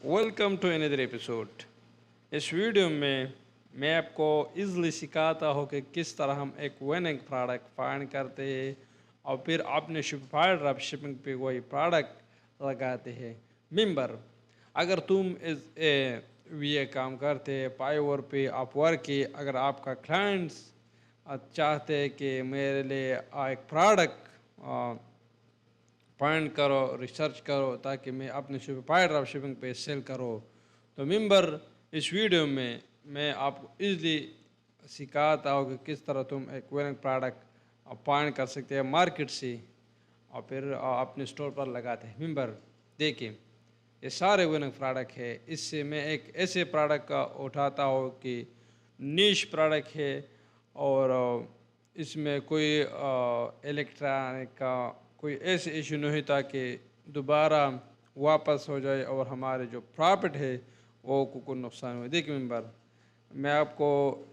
Welcome to another episode. इस video में मैं आपको इजली सिखाता हूँ कि किस तरह हम एक विनिंग प्रोडक्ट फाइंड करते हैं और फिर अपने शॉपिफाई ड्रॉप शिपिंग पे वही प्रोडक्ट लगाते हैं। मेंबर, अगर तुम ये काम करते हैं पाईवर पे अपवर्क के, अगर आपका क्लाइंट्स चाहते हैं कि मेरे लिए एक प्रोडक्ट फाइंड करो, रिसर्च करो ताकि मैं अपने शॉपिफाई ड्रॉप शिपिंग पे सेल करो, तो मेंबर इस वीडियो में मैं आपको इजली सिखाता हूँ कि किस तरह तुम एक विनिंग प्रोडक्ट फाइंड कर सकते हैं मार्केट से और फिर अपने स्टोर पर लगाते हैं। मेंबर देखिए, ये सारे विनिंग प्रोडक्ट है। इससे मैं एक ऐसे प्रोडक्ट का उठाता हूँ कि नीश प्रोडक्ट है और इसमें कोई इलेक्ट्रॉनिक का कोई ऐसे इशू नहीं ताकि दोबारा वापस हो जाए और हमारे जो प्रॉफिट है वो को नुकसान हुए। देखिए मेंबर, मैं आपको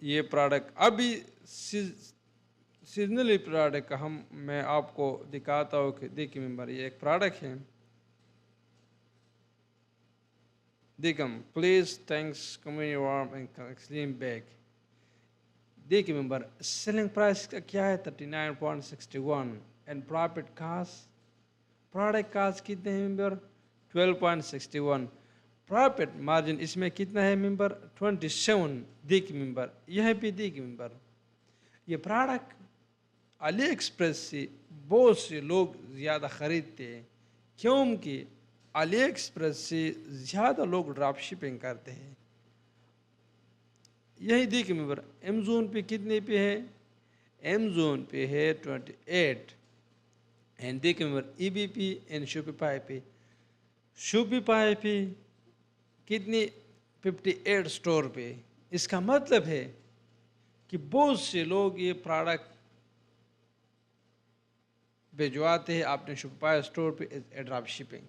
ये प्रोडक्ट अभी सीजनली प्रोडक्ट का मैं आपको दिखाता हूँ कि देखिए मेंबर, ये एक प्रोडक्ट है। देखम please thanks community warm and slim bag. देखिए मेंबर, सेलिंग प्राइस का क्या है 39.61 and profit cost, product cost कितने हैं मेंबर 12.61। प्रॉफिट मार्जिन इसमें कितना है मेंबर 27। देखिए मेंबर, यह भी देखिए मेंबर, ये प्रोडक्ट अली एक्सप्रेस से बहुत से लोग ज़्यादा ख़रीदते हैं क्योंकि अली एक्सप्रेस से ज़्यादा लोग ड्रॉप शिपिंग करते हैं। यही देखिए मेंबर, अमेज़ोन पे कितने पे है, अमेज़ोन पे है 28 एंड देखिए मेंबर ईबीपी एंड शॉपिफाई पे कितनी 58 स्टोर पे। इसका मतलब है कि बहुत से लोग ये प्रोडक्ट भिजवाते हैं अपने शॉपिफाई स्टोर पे ड्रॉप शिपिंग।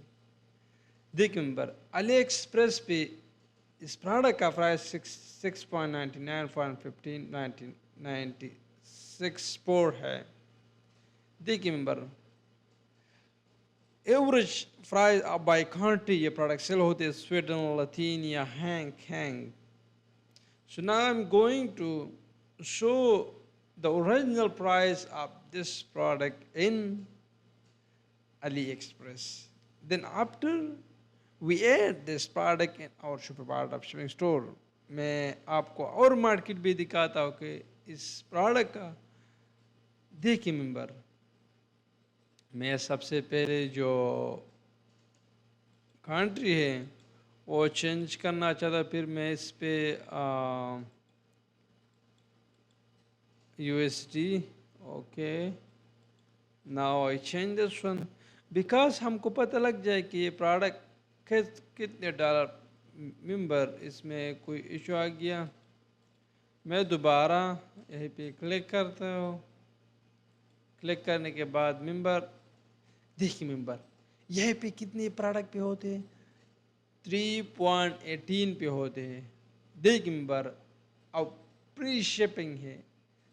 देखिए मेंबर, अली एक्सप्रेस पे इस प्रोडक्ट का प्राइस 6.99 है। देखिए मेंबर, एवरेज प्राइस बाय कंट्री ये प्रोडक्ट सेल होते हैं स्वीडन, लतीनिया, हैंग। So now I'm going to show the original price of this product in AliExpress. Then after we add this product in our Shopify dropshipping store, मैं आपको और market भी दिखाता हूँ कि इस प्रोडक्ट का। देखिए मेंबर, मैं सबसे पहले जो कंट्री है वो चेंज करना चाहता, फिर मैं इस पे USD, okay now I change this one because हमको पता लग जाए कि ये प्रोडक्ट कितने डॉलर। मेंबर, इसमें कोई इशू आ गया, मैं दोबारा यहीं पे क्लिक करता हूँ। क्लिक करने के बाद मेंबर देखिए मेंबर, यहीं पे कितने प्रोडक्ट पे होते हैं 3.18 पे होते हैं। देखिए मेंबर, अब प्री शिपिंग है,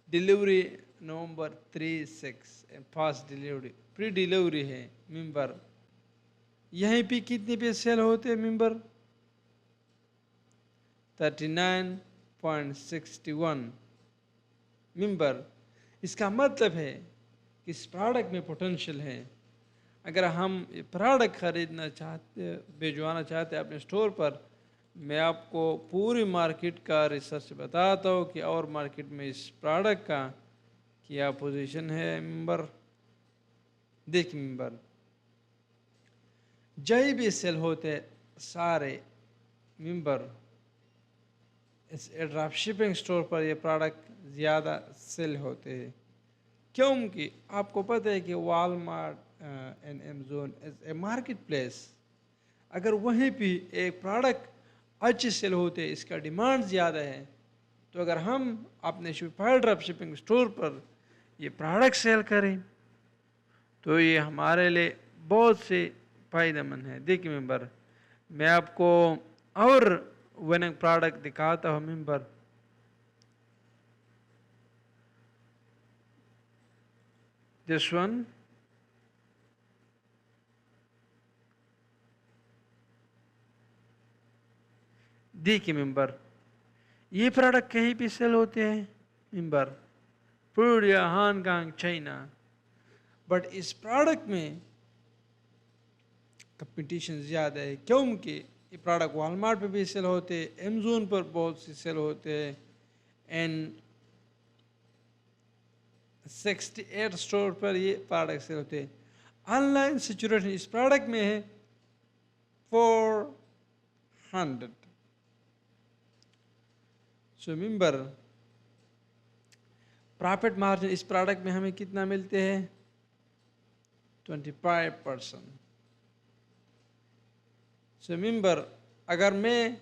delivery November 3-6 and fast delivery pre delivery है। मेंबर, यहीं पे कितने पे सेल होते हैं मेंबर 39.61। मेंबर, इसका मतलब है कि इस प्रोडक्ट में पोटेंशियल है। अगर हम ये प्रोडक्ट ख़रीदना चाहते, भिजवाना चाहते हैं अपने स्टोर पर, मैं आपको पूरी मार्केट का रिसर्च बताता हूँ कि और मार्केट में इस प्रोडक्ट का क्या पोजीशन है। मेंबर देखिए मेंबर, जही भी सेल होते सारे मेंबर इस ड्रॉप शिपिंग स्टोर पर ये प्रोडक्ट ज़्यादा सेल होते हैं क्योंकि आपको पता है कि Walmart and Amazon is a market place. अगर वहीं भी एक प्रोडक्ट अच्छे सेल होते, इसका डिमांड ज़्यादा है, तो अगर हम अपने शॉपिफाई ड्रॉप शिपिंग स्टोर पर ये प्रोडक्ट सेल करें तो ये हमारे लिए बहुत से फ़ायदेमंद है। देखिए मेंबर, मैं आपको और विनिंग प्रोडक्ट दिखाता हूँ मेंबर। दिस वन, देखिए मेंबर, ये प्रोडक्ट कहीं भी सेल होते हैं मेंबर, पूर्या, हांगकांग, चाइना, बट इस प्रोडक्ट में कंपटीशन ज़्यादा है क्योंकि ये प्रोडक्ट वॉलमार्ट पे भी सेल होते हैं, अमेज़ोन पर बहुत से सेल होते हैं, एंड 68 स्टोर पर ये प्रोडक्ट सेल होते हैं। ऑनलाइन सिचुएशन इस प्रोडक्ट में है 400। सो रिमेंबर, प्रॉफिट मार्जिन इस प्रोडक्ट में हमें कितना मिलते हैं? 25%। सो रिमेंबर, अगर मैं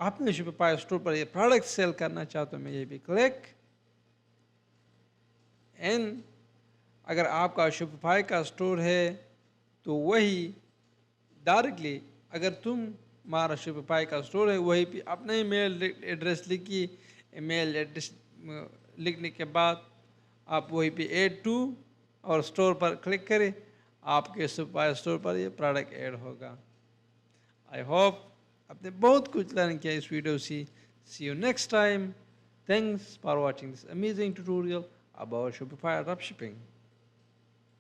अपने शॉपिफाई स्टोर पर ये प्रोडक्ट सेल करना चाहता हूँ, मैं ये भी क्लिक, एंड अगर आपका शॉपिफाई का स्टोर है तो वही डायरेक्टली, अगर तुम हमारा शॉपिफाई का स्टोर है वही पे अपना ईमेल एड्रेस लिखिए, ईमेल एड्रेस लिखने के बाद आप वही पे ऐड टू और स्टोर पर क्लिक करें, आपके शॉपिफाई स्टोर पर ये प्रोडक्ट ऐड होगा। आई होप आपने बहुत कुछ लर्न किया इस वीडियो से। See you next time. Thanks for watching this amazing tutorial about Shopify dropshipping.